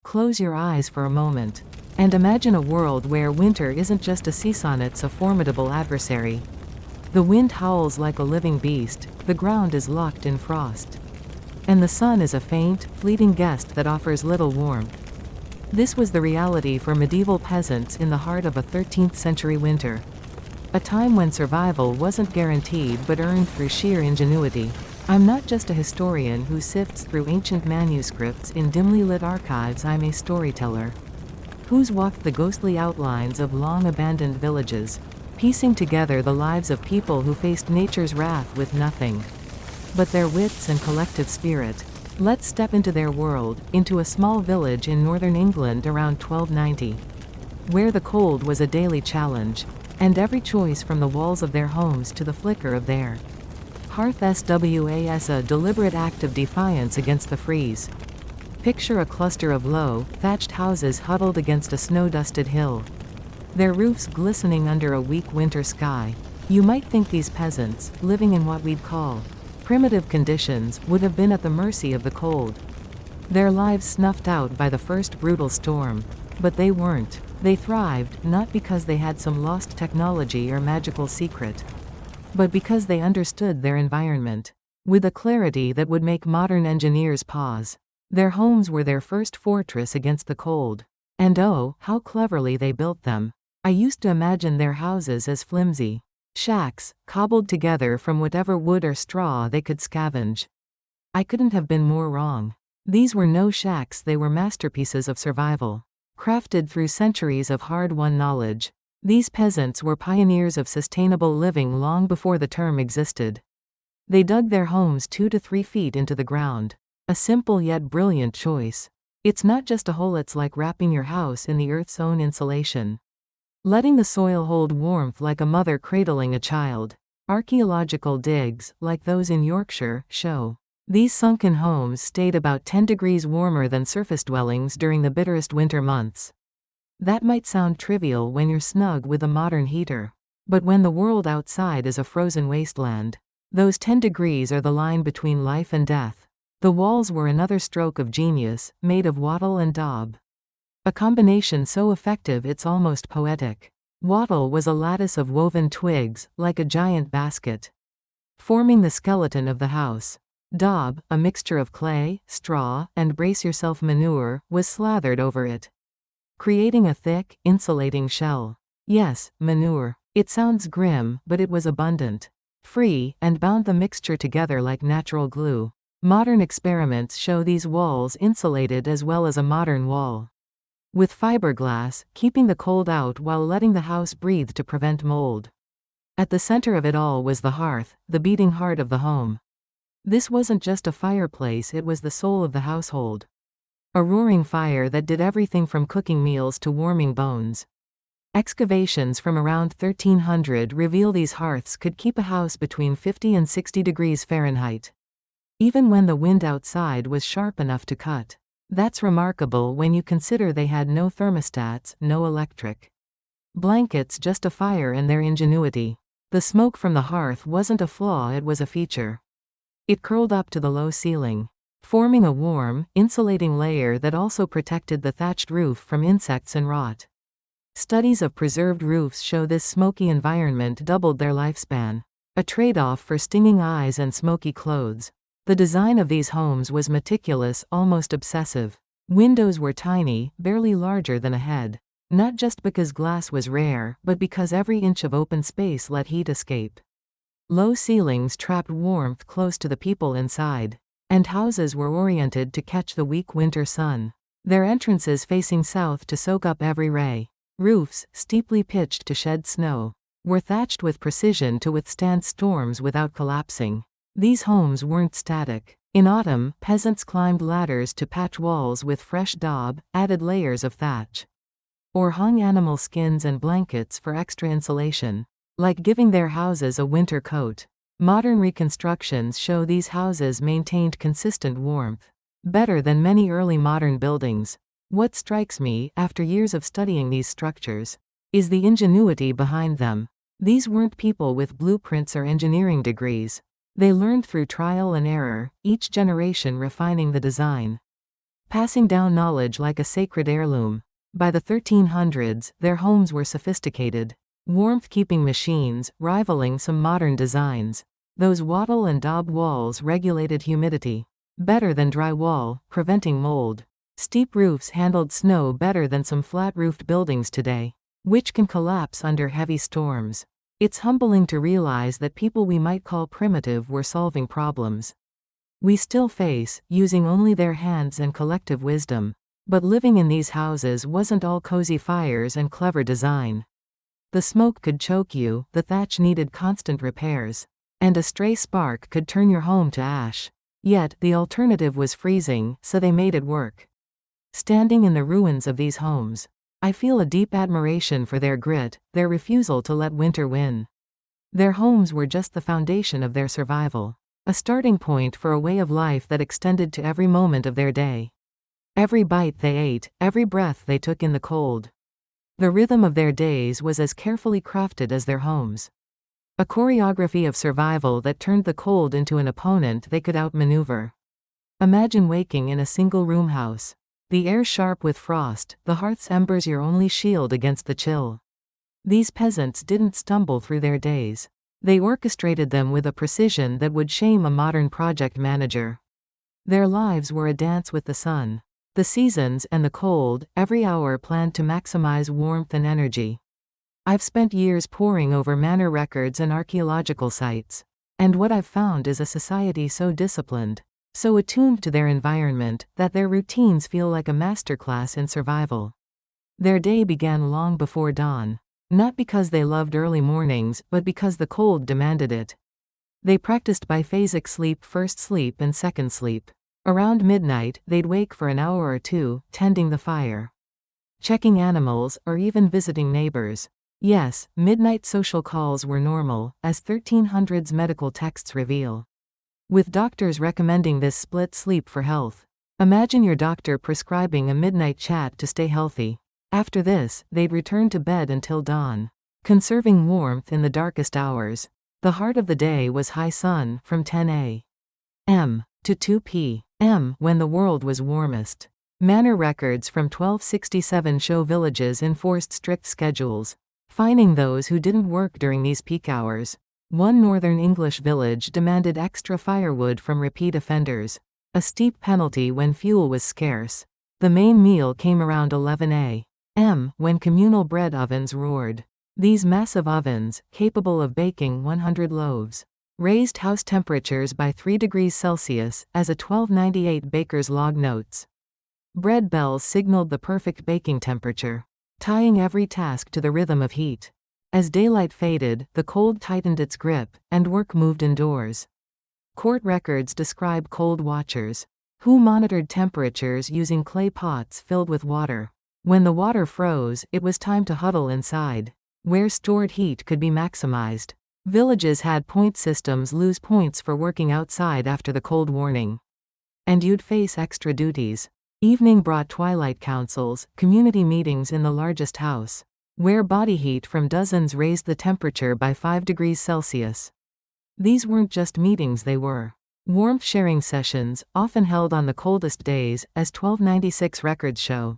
Close your eyes for a moment. And imagine a world where winter isn't just a season, it's a formidable adversary. The wind howls like a living beast, the ground is locked in frost. And the sun is a faint, fleeting guest that offers little warmth. This was the reality for medieval peasants in the heart of a 13th century winter. A time when survival wasn't guaranteed but earned through sheer ingenuity. I'm not just a historian who sifts through ancient manuscripts in dimly lit archives, I'm a storyteller who's walked the ghostly outlines of long-abandoned villages, piecing together the lives of people who faced nature's wrath with nothing but their wits and collective spirit. Let's step into their world, into a small village in northern England around 1290, where the cold was a daily challenge, and every choice from the walls of their homes to the flicker of their hearths was a deliberate act of defiance against the freeze. Picture a cluster of low, thatched houses huddled against a snow-dusted hill, their roofs glistening under a weak winter sky. You might think these peasants, living in what we'd call primitive conditions, would have been at the mercy of the cold, their lives snuffed out by the first brutal storm. But they weren't. They thrived, not because they had some lost technology or magical secret, but because they understood their environment with a clarity that would make modern engineers pause. Their homes were their first fortress against the cold. And oh, how cleverly they built them. I used to imagine their houses as flimsy shacks, cobbled together from whatever wood or straw they could scavenge. I couldn't have been more wrong. These were no shacks, they were masterpieces of survival, crafted through centuries of hard-won knowledge. These peasants were pioneers of sustainable living long before the term existed. They dug their homes 2 to 3 feet into the ground. A simple yet brilliant choice. It's not just a hole, it's like wrapping your house in the earth's own insulation, letting the soil hold warmth like a mother cradling a child. Archaeological digs, like those in Yorkshire, show these sunken homes stayed about 10 degrees warmer than surface dwellings during the bitterest winter months. That might sound trivial when you're snug with a modern heater. But when the world outside is a frozen wasteland, those 10 degrees are the line between life and death. The walls were another stroke of genius, made of wattle-and-daub. A combination so effective it's almost poetic. Wattle was a lattice of woven twigs, like a giant basket, forming the skeleton of the house. Daub, a mixture of clay, straw, and brace-yourself manure, was slathered over it, creating a thick, insulating shell. Yes, manure. It sounds grim, but it was abundant, free, and bound the mixture together like natural glue. Modern experiments show these walls insulated as well as a modern wall, with fiberglass, keeping the cold out while letting the house breathe to prevent mold. At the center of it all was the hearth, the beating heart of the home. This wasn't just a fireplace, it was the soul of the household. A roaring fire that did everything from cooking meals to warming bones. Excavations from around 1300 reveal these hearths could keep a house between 50 and 60 degrees Fahrenheit, even when the wind outside was sharp enough to cut. That's remarkable when you consider they had no thermostats, no electric blankets, just a fire and their ingenuity. The smoke from the hearth wasn't a flaw, it was a feature. It curled up to the low ceiling, forming a warm, insulating layer that also protected the thatched roof from insects and rot. Studies of preserved roofs show this smoky environment doubled their lifespan, a trade-off for stinging eyes and smoky clothes. The design of these homes was meticulous, almost obsessive. Windows were tiny, barely larger than a head. Not just because glass was rare, but because every inch of open space let heat escape. Low ceilings trapped warmth close to the people inside, and houses were oriented to catch the weak winter sun, their entrances facing south to soak up every ray. Roofs, steeply pitched to shed snow, were thatched with precision to withstand storms without collapsing. These homes weren't static. In autumn, peasants climbed ladders to patch walls with fresh daub, added layers of thatch, or hung animal skins and blankets for extra insulation, like giving their houses a winter coat. Modern reconstructions show these houses maintained consistent warmth, better than many early modern buildings. What strikes me, after years of studying these structures, is the ingenuity behind them. These weren't people with blueprints or engineering degrees. They learned through trial and error, each generation refining the design, passing down knowledge like a sacred heirloom. By the 1300s, their homes were sophisticated. Warmth-keeping machines, rivaling some modern designs. Those wattle-and-daub walls regulated humidity better than drywall, preventing mold. Steep roofs handled snow better than some flat-roofed buildings today, which can collapse under heavy storms. It's humbling to realize that people we might call primitive were solving problems we still face, using only their hands and collective wisdom. But living in these houses wasn't all cozy fires and clever design. The smoke could choke you, the thatch needed constant repairs, and a stray spark could turn your home to ash. Yet, the alternative was freezing, so they made it work. Standing in the ruins of these homes, I feel a deep admiration for their grit, their refusal to let winter win. Their homes were just the foundation of their survival, a starting point for a way of life that extended to every moment of their day. Every bite they ate, every breath they took in the cold. The rhythm of their days was as carefully crafted as their homes. A choreography of survival that turned the cold into an opponent they could outmaneuver. Imagine waking in a single-room house. The air sharp with frost, the hearth's embers your only shield against the chill. These peasants didn't stumble through their days. They orchestrated them with a precision that would shame a modern project manager. Their lives were a dance with the sun, the seasons and the cold, every hour planned to maximize warmth and energy. I've spent years poring over manor records and archaeological sites, and what I've found is a society so disciplined, so attuned to their environment, that their routines feel like a masterclass in survival. Their day began long before dawn. Not because they loved early mornings, but because the cold demanded it. They practiced biphasic sleep, first sleep and second sleep. Around midnight, they'd wake for an hour or two, tending the fire, checking animals, or even visiting neighbors. Yes, midnight social calls were normal, as 1300s medical texts reveal, with doctors recommending this split sleep for health. Imagine your doctor prescribing a midnight chat to stay healthy. After this, they'd return to bed until dawn, conserving warmth in the darkest hours. The heart of the day was high sun, from 10 a.m. to 2 p.m. when the world was warmest. Manor records from 1267 show villages enforced strict schedules, fining those who didn't work during these peak hours. One northern English village demanded extra firewood from repeat offenders, a steep penalty when fuel was scarce. The main meal came around 11 a.m. when communal bread ovens roared. These massive ovens, capable of baking 100 loaves, raised house temperatures by 3 degrees Celsius, as a 1298 baker's log notes. Bread bells signaled the perfect baking temperature, tying every task to the rhythm of heat. As daylight faded, the cold tightened its grip, and work moved indoors. Court records describe cold watchers, who monitored temperatures using clay pots filled with water. When the water froze, it was time to huddle inside, where stored heat could be maximized. Villages had point systems lose points for working outside after the cold warning. And you'd face extra duties. Evening brought twilight councils, community meetings in the largest house, where body heat from dozens raised the temperature by 5 degrees Celsius. These weren't just meetings, they were warmth-sharing sessions, often held on the coldest days, as 1296 records show.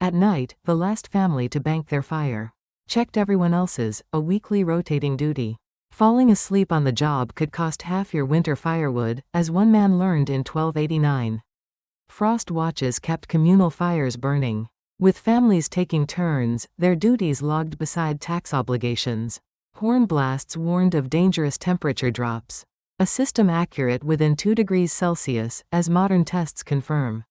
At night, the last family to bank their fire checked everyone else's, a weekly rotating duty. Falling asleep on the job could cost half your winter firewood, as one man learned in 1289. Frost watches kept communal fires burning, with families taking turns, their duties logged beside tax obligations. Horn blasts warned of dangerous temperature drops, a system accurate within 2 degrees Celsius, as modern tests confirm.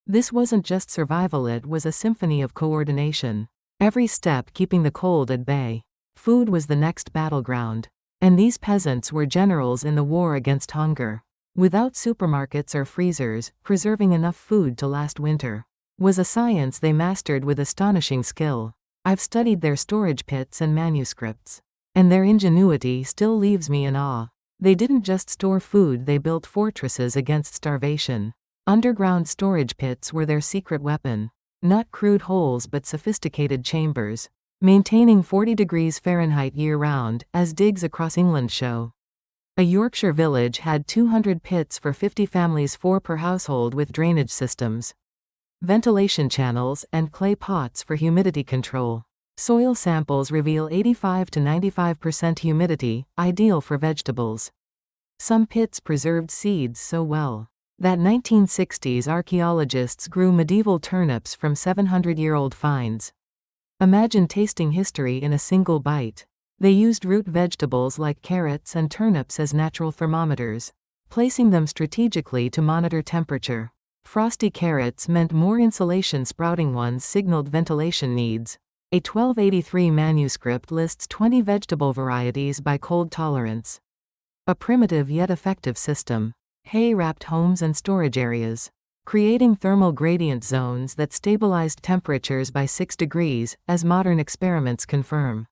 This wasn't just survival, it was a symphony of coordination, every step keeping the cold at bay. Food was the next battleground, and these peasants were generals in the war against hunger. Without supermarkets or freezers, preserving enough food to last winter was a science they mastered with astonishing skill. I've studied their storage pits and manuscripts, and their ingenuity still leaves me in awe. They didn't just store food, they built fortresses against starvation. Underground storage pits were their secret weapon. Not crude holes but sophisticated chambers, maintaining 40 degrees Fahrenheit year-round, as digs across England show. A Yorkshire village had 200 pits for 50 families, 4 per household, with drainage systems ventilation channels, and clay pots for humidity control. Soil samples reveal 85 to 95% humidity, ideal for vegetables. Some pits preserved seeds so well that 1960s archaeologists grew medieval turnips from 700-year-old finds. Imagine tasting history in a single bite. They used root vegetables like carrots and turnips as natural thermometers, placing them strategically to monitor temperature. Frosty carrots meant more insulation, sprouting ones signaled ventilation needs. A 1283 manuscript lists 20 vegetable varieties by cold tolerance. A primitive yet effective system. Hay-wrapped homes and storage areas, creating thermal gradient zones that stabilized temperatures by 6 degrees, as modern experiments confirm.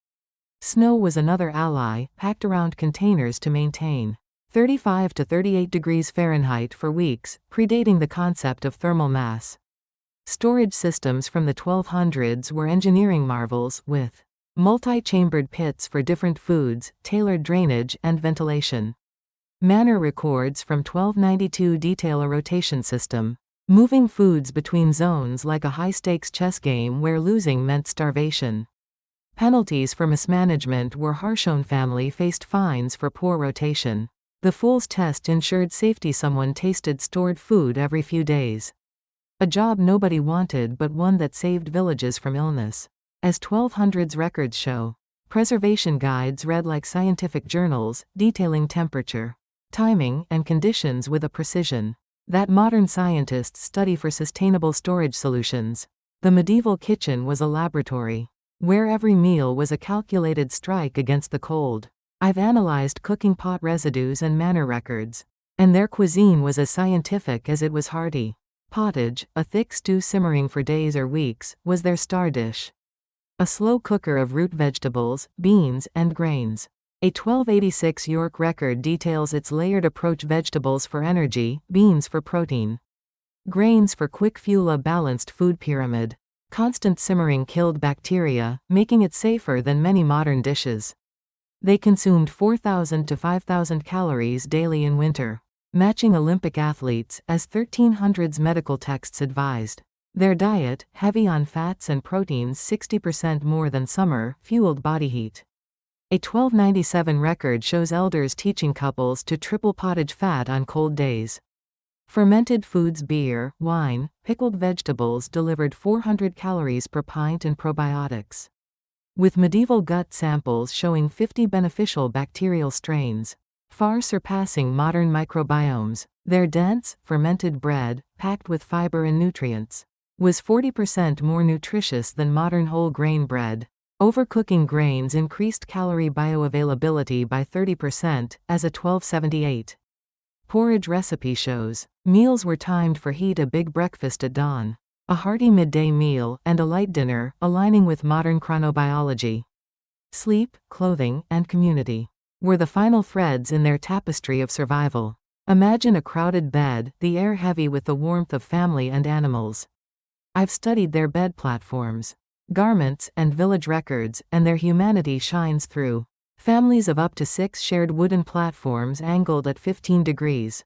Snow was another ally, packed around containers to maintain 35 to 38 degrees Fahrenheit for weeks, predating the concept of thermal mass. Storage systems from the 1200s were engineering marvels, with multi-chambered pits for different foods, tailored drainage, and ventilation. Manor records from 1292 detail a rotation system, moving foods between zones like a high-stakes chess game where losing meant starvation. Penalties for mismanagement were harsh. Own family faced fines for poor rotation. The Fool's Test ensured safety. Someone tasted stored food every few days. A job nobody wanted but one that saved villages from illness. As 1200s records show, preservation guides read like scientific journals, detailing temperature, timing, and conditions with a precision that modern scientists study for sustainable storage solutions. The medieval kitchen was a laboratory, where every meal was a calculated strike against the cold. I've analyzed cooking pot residues and manor records, and their cuisine was as scientific as it was hearty. Pottage, a thick stew simmering for days or weeks, was their star dish. A slow cooker of root vegetables, beans, and grains. A 1286 York record details its layered approach: vegetables for energy, beans for protein, grains for quick fuel. A balanced food pyramid. Constant simmering killed bacteria, making it safer than many modern dishes. They consumed 4,000 to 5,000 calories daily in winter, matching Olympic athletes, as 1300s medical texts advised. Their diet, heavy on fats and proteins 60% more than summer, fueled body heat. A 1297 record shows elders teaching couples to triple pottage fat on cold days. Fermented foods, beer, wine, pickled vegetables delivered 400 calories per pint and probiotics. With medieval gut samples showing 50 beneficial bacterial strains, far surpassing modern microbiomes. Their dense, fermented bread, packed with fiber and nutrients, was 40% more nutritious than modern whole grain bread. Overcooking grains increased calorie bioavailability by 30%, as a 1278 porridge recipe shows. Meals were timed for heat: a big breakfast at dawn, a hearty midday meal, and a light dinner, aligning with modern chronobiology. Sleep, clothing, and community were the final threads in their tapestry of survival. Imagine a crowded bed, the air heavy with the warmth of family and animals. I've studied their bed platforms, garments, and village records, and their humanity shines through. Families of up to 6 shared wooden platforms angled at 15 degrees,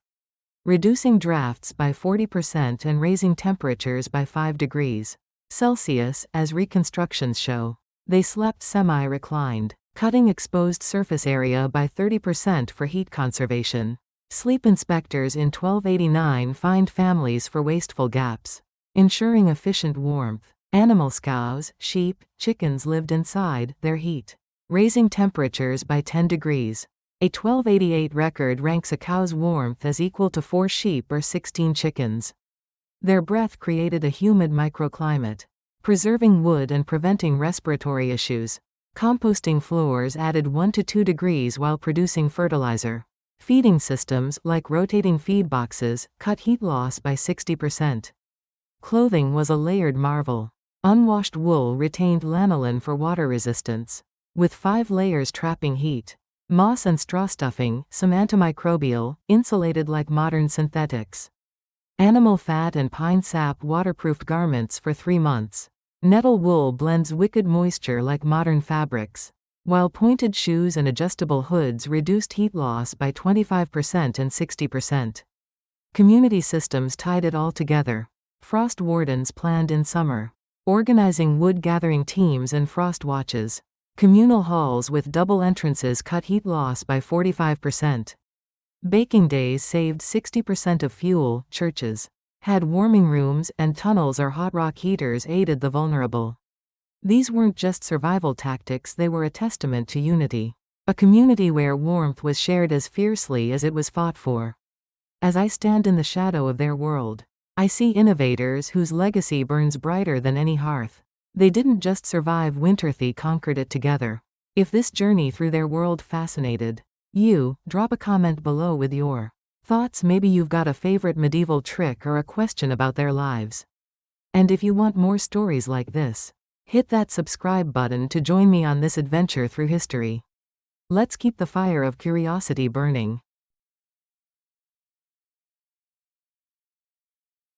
reducing drafts by 40% and raising temperatures by 5 degrees Celsius, as reconstructions show. They slept semi-reclined, cutting exposed surface area by 30% for heat conservation. Sleep inspectors in 1289 fined families for wasteful gaps, ensuring efficient warmth. Animal cows, sheep, chickens lived inside their heat, raising temperatures by 10 degrees. A 1288 record ranks a cow's warmth as equal to 4 sheep or 16 chickens. Their breath created a humid microclimate, preserving wood and preventing respiratory issues. Composting floors added 1 to 2 degrees while producing fertilizer. Feeding systems, like rotating feed boxes, cut heat loss by 60%. Clothing was a layered marvel. Unwashed wool retained lanolin for water resistance, with 5 layers trapping heat. Moss and straw stuffing, some antimicrobial, insulated like modern synthetics. Animal fat and pine sap waterproofed garments for 3 months. Nettle wool blends wicked moisture like modern fabrics, while pointed shoes and adjustable hoods reduced heat loss by 25% and 60%. Community systems tied it all together. Frost wardens planned in summer. Organizing wood-gathering teams and frost watches. Communal halls with double entrances cut heat loss by 45%. Baking days saved 60% of fuel. Churches had warming rooms, and tunnels or hot rock heaters aided the vulnerable. These weren't just survival tactics, they were a testament to unity. A community where warmth was shared as fiercely as it was fought for. As I stand in the shadow of their world, I see innovators whose legacy burns brighter than any hearth. They didn't just survive winter, they conquered it together. If this journey through their world fascinated you, drop a comment below with your thoughts. Maybe you've got a favorite medieval trick or a question about their lives. And if you want more stories like this, hit that subscribe button to join me on this adventure through history. Let's keep the fire of curiosity burning.